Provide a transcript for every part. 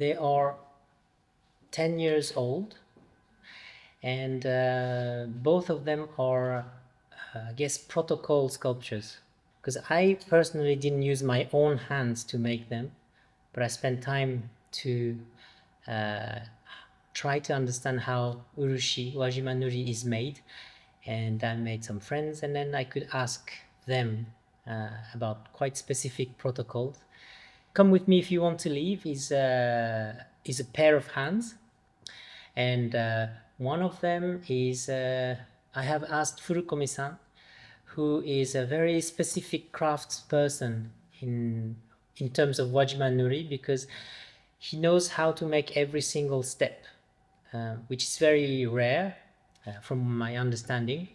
They are 10 years old, and both of them are, I guess, protocol sculptures. Because I personally didn't use my own hands to make them, but I spent time to try to understand how urushi, wajima nuri, is made, and I made some friends, and then I could ask them about quite specific protocols. Come with me if you want to leave is a pair of hands, and one of them is I have asked Furukomi-san, who is a very specific craftsperson in terms of wajima nuri, because he knows how to make every single step, which is very rare from my understanding.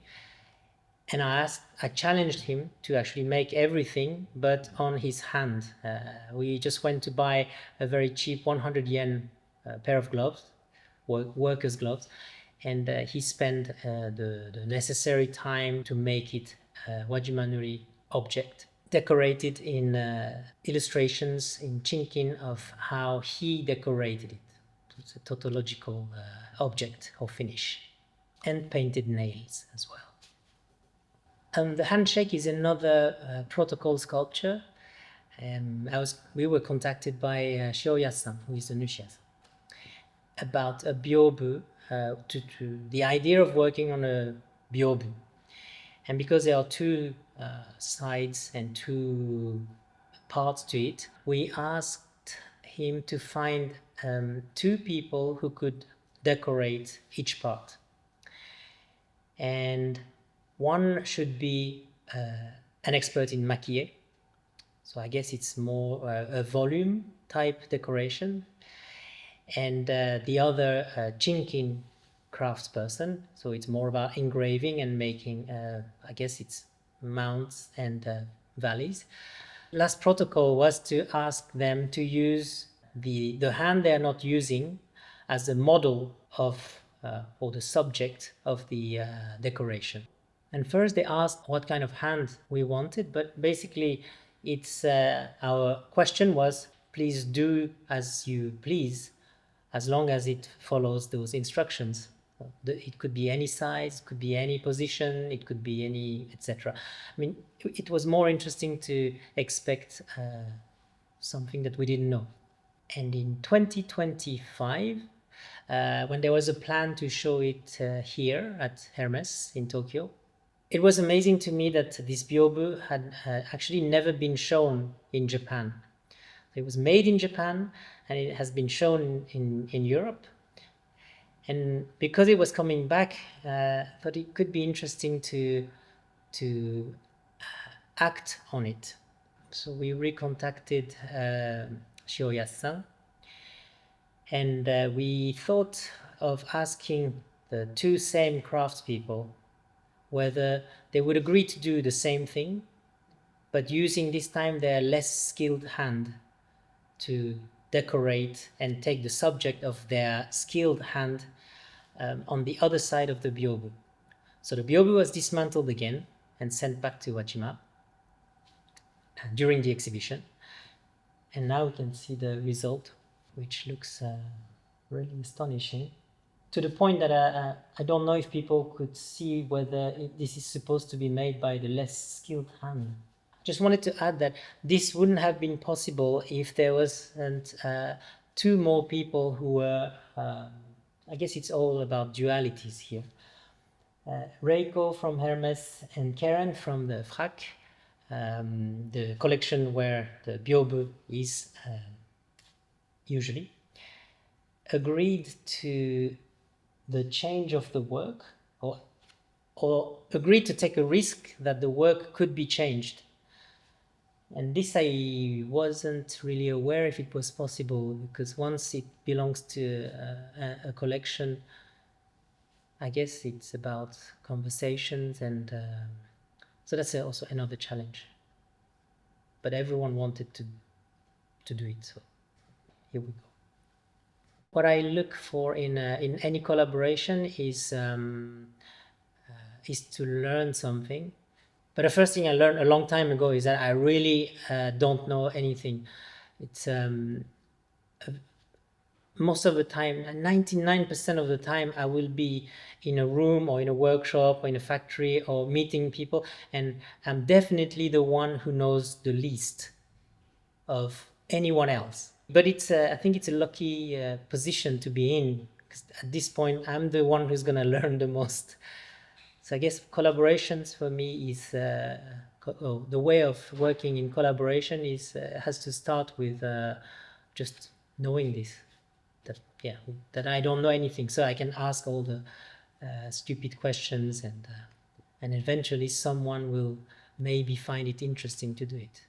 And I challenged him to actually make everything, but on his hand. We just went to buy a very cheap 100 yen pair of gloves, workers' gloves, and he spent the necessary time to make it a wajima nuri object, decorated in illustrations in chinkin of how he decorated it. It's a tautological object or finish, and painted nails as well. The handshake is another protocol sculpture. We were contacted by Shioya-san, who is the Nushiya-san, about a byobu, the idea of working on a byobu. And because there are two sides and two parts to it, we asked him to find two people who could decorate each part. And one should be an expert in makie, so I guess it's more a volume type decoration, and the other chinkin craftsperson, so it's more about engraving and making, I guess it's mounts and valleys. Last protocol was to ask them to use the hand they are not using as the model of or the subject of the decoration. And first they asked what kind of hand we wanted, but basically it's our question was, please do as you please, as long as it follows those instructions. It could be any size, it could be any position, it could be any, etc. I mean, it was more interesting to expect something that we didn't know. And in 2025, when there was a plan to show it here at Hermes in Tokyo, it was amazing to me that this byobu had actually never been shown in Japan. It was made in Japan and it has been shown in Europe. And because it was coming back, I thought it could be interesting to act on it. So we recontacted Shioya-san, and we thought of asking the two same craftspeople whether they would agree to do the same thing, but using this time their less skilled hand to decorate and take the subject of their skilled hand on the other side of the byobu. So the byobu was dismantled again and sent back to Wajima during the exhibition. And now we can see the result, which looks really astonishing. To the point that I don't know if people could see whether this is supposed to be made by the less skilled hand. Just wanted to add that this wouldn't have been possible if there wasn't two more people who were, I guess it's all about dualities here. Reiko from Hermes and Karen from the FRAC, the collection where the byobu is usually, agreed to the change of the work, or agreed to take a risk that the work could be changed. And this I wasn't really aware if it was possible, because once it belongs to a collection, I guess it's about conversations, and so that's also another challenge. But everyone wanted to do it, so here we go. What I look for in any collaboration is to learn something. But the first thing I learned a long time ago is that I really don't know anything. It's most of the time, 99% of the time, I will be in a room or in a workshop or in a factory or meeting people, and I'm definitely the one who knows the least of anyone else. But I think it's a lucky position to be in, because at this point, I'm the one who's gonna learn the most. So I guess collaborations for me is the way of working in collaboration has to start with just knowing this. That I don't know anything, so I can ask all the stupid questions, and eventually someone will maybe find it interesting to do it.